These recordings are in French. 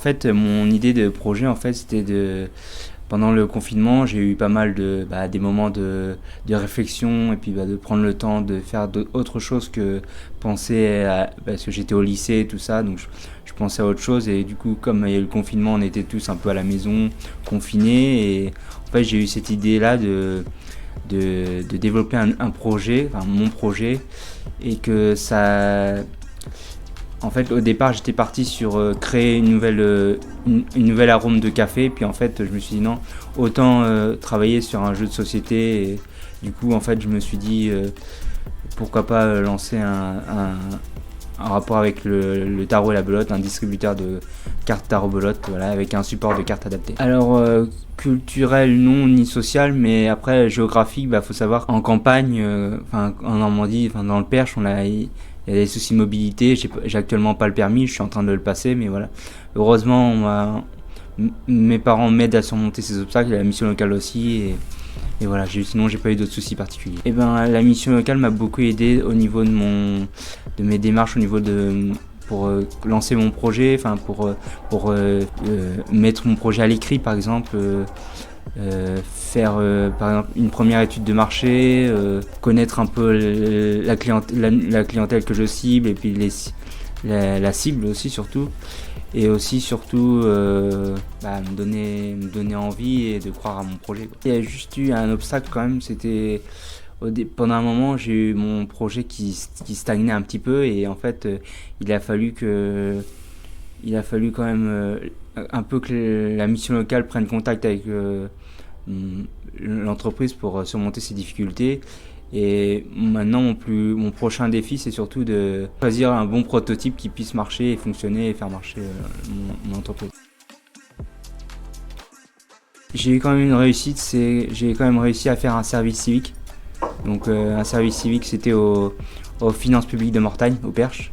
fait, mon idée de projet, en fait, c'était de... Pendant le confinement, j'ai eu pas mal des moments de réflexion et puis de prendre le temps de faire autre chose que penser parce que j'étais au lycée et tout ça, donc je pensais à autre chose et du coup, comme il y a eu le confinement, on était tous un peu à la maison, confinés et en fait, j'ai eu cette idée-là de développer un projet, enfin mon projet et que ça... En fait, au départ, j'étais parti sur créer une nouvelle arôme de café. Puis en fait, je me suis dit non, autant travailler sur un jeu de société. Et du coup, en fait, je me suis dit pourquoi pas lancer un rapport avec le tarot et la belote, un distributeur de cartes tarot-belote, voilà, avec un support de cartes adapté. Alors, culturel, non, ni social, mais après, géographique, faut savoir qu'en campagne, en Normandie, dans le Perche, il y a des soucis de mobilité, j'ai actuellement pas le permis, je suis en train de le passer, mais voilà. Heureusement, mes parents m'aident à surmonter ces obstacles, la mission locale aussi, et voilà, sinon j'ai pas eu d'autres soucis particuliers. Et la mission locale m'a beaucoup aidé au niveau de mes démarches, au niveau pour lancer mon projet, pour mettre mon projet à l'écrit par exemple. Faire par exemple une première étude de marché, connaître un peu la clientèle que je cible et puis la cible aussi surtout, et aussi surtout me donner envie et de croire à mon projet, quoi. Il y a juste eu un obstacle quand même, c'était pendant un moment j'ai eu mon projet qui stagnait un petit peu et en fait il a fallu quand même un peu que la mission locale prenne contact avec l'entreprise pour surmonter ces difficultés. Et maintenant, mon prochain défi, c'est surtout de choisir un bon prototype qui puisse marcher et fonctionner et faire marcher mon entreprise. J'ai eu quand même une réussite, j'ai quand même réussi à faire un service civique. Donc un service civique, c'était aux finances publiques de Mortagne, au Perche,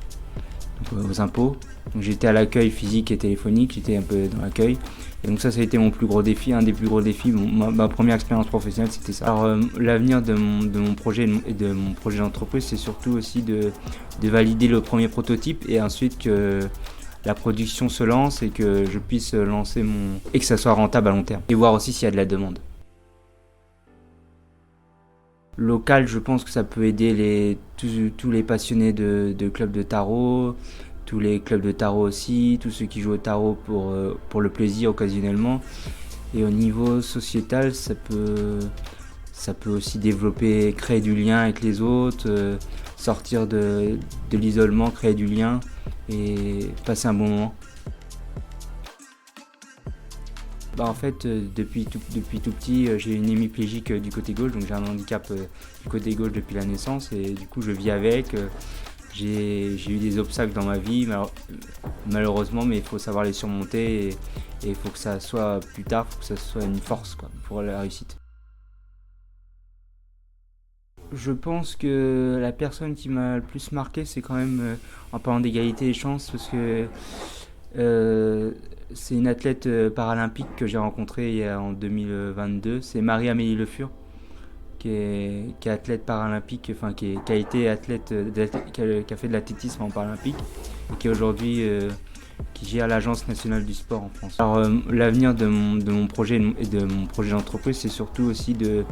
donc, aux impôts. Donc j'étais à l'accueil physique et téléphonique, j'étais un peu dans l'accueil. Et donc ça a été mon plus gros défi, un des plus gros défis. Ma première expérience professionnelle, c'était ça. Alors l'avenir de mon projet et de mon projet d'entreprise, c'est surtout aussi de valider le premier prototype et ensuite que la production se lance et que je puisse lancer et que ça soit rentable à long terme. Et voir aussi s'il y a de la demande. Local, je pense que ça peut aider tous les passionnés de clubs de tarot, tous les clubs de tarot aussi, tous ceux qui jouent au tarot pour le plaisir occasionnellement. Et au niveau sociétal, ça peut aussi développer, créer du lien avec les autres, sortir de l'isolement, créer du lien et passer un bon moment. En fait, depuis tout petit, j'ai une hémiplégique du côté gauche, donc j'ai un handicap du côté gauche depuis la naissance et du coup je vis avec. J'ai eu des obstacles dans ma vie, malheureusement, mais il faut savoir les surmonter et il faut que ça soit plus tard, il faut que ça soit une force pour la réussite. Je pense que la personne qui m'a le plus marqué, c'est quand même en parlant d'égalité des chances, parce que c'est une athlète paralympique que j'ai rencontrée en 2022, c'est Marie-Amélie Le Fur, qui est athlète paralympique, qui a été athlète, qui a fait de l'athlétisme en paralympique et qui est aujourd'hui qui gère l'Agence nationale du sport en France. Alors l'avenir de mon projet et de mon projet d'entreprise, c'est surtout aussi de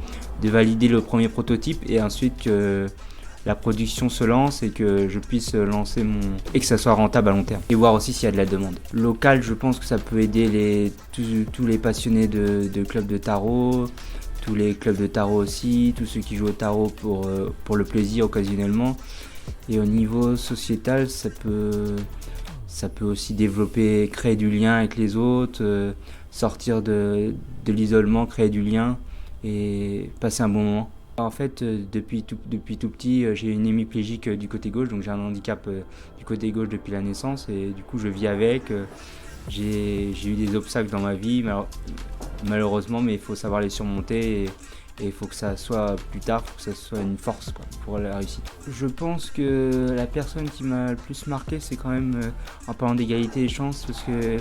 valider le premier prototype et ensuite que la production se lance et que je puisse lancer et que ça soit rentable à long terme. Et voir aussi s'il y a de la demande. Local, je pense que ça peut aider tous les passionnés de clubs de tarot, tous les clubs de tarot aussi, tous ceux qui jouent au tarot pour le plaisir occasionnellement. Et au niveau sociétal, ça peut aussi développer, créer du lien avec les autres, sortir de l'isolement, créer du lien et passer un bon moment. En fait, depuis tout petit, j'ai une hémiplégique du côté gauche, donc j'ai un handicap du côté gauche depuis la naissance et du coup je vis avec. J'ai eu des obstacles dans ma vie, malheureusement, mais il faut savoir les surmonter et il faut que ça soit plus tard, il faut que ça soit une force pour la réussite. Je pense que la personne qui m'a le plus marqué, c'est quand même en parlant d'égalité des chances, parce que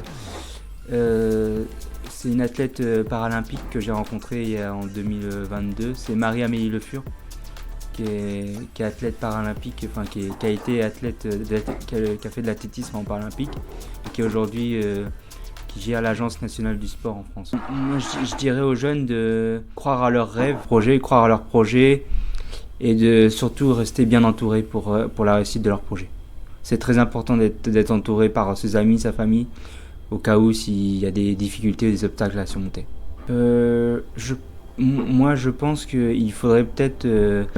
c'est une athlète paralympique que j'ai rencontrée en 2022, c'est Marie-Amélie Le Fur, qui est athlète paralympique, qui a été athlète, qui a fait de l'athlétisme en paralympique et qui est aujourd'hui qui gère l'Agence nationale du sport en France. Moi, je dirais aux jeunes de croire à leurs rêves, croire à leurs projets et de surtout rester bien entourés pour la réussite de leurs projets. C'est très important d'être entouré par ses amis, sa famille, au cas où s'il y a des difficultés ou des obstacles à surmonter. Moi, je pense qu'il faudrait peut-être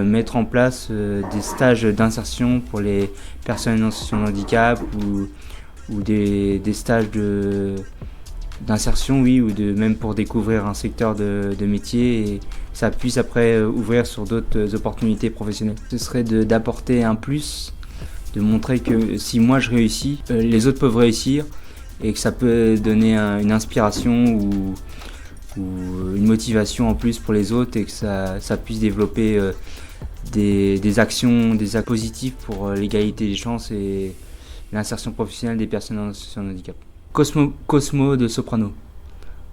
mettre en place des stages d'insertion pour les personnes en situation de handicap ou des stages d'insertion, oui, ou même pour découvrir un secteur de métier et ça puisse après ouvrir sur d'autres opportunités professionnelles. Ce serait d'apporter un plus, de montrer que si moi je réussis, les autres peuvent réussir et que ça peut donner une inspiration ou une motivation en plus pour les autres et que ça puisse développer des actions positives pour l'égalité des chances et l'insertion professionnelle des personnes en situation de handicap. Cosmo de Soprano,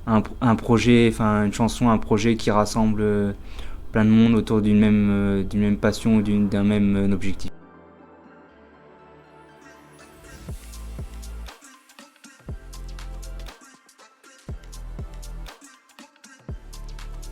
un projet, enfin une chanson, un projet qui rassemble plein de monde autour d'une même passion ou d'un même objectif.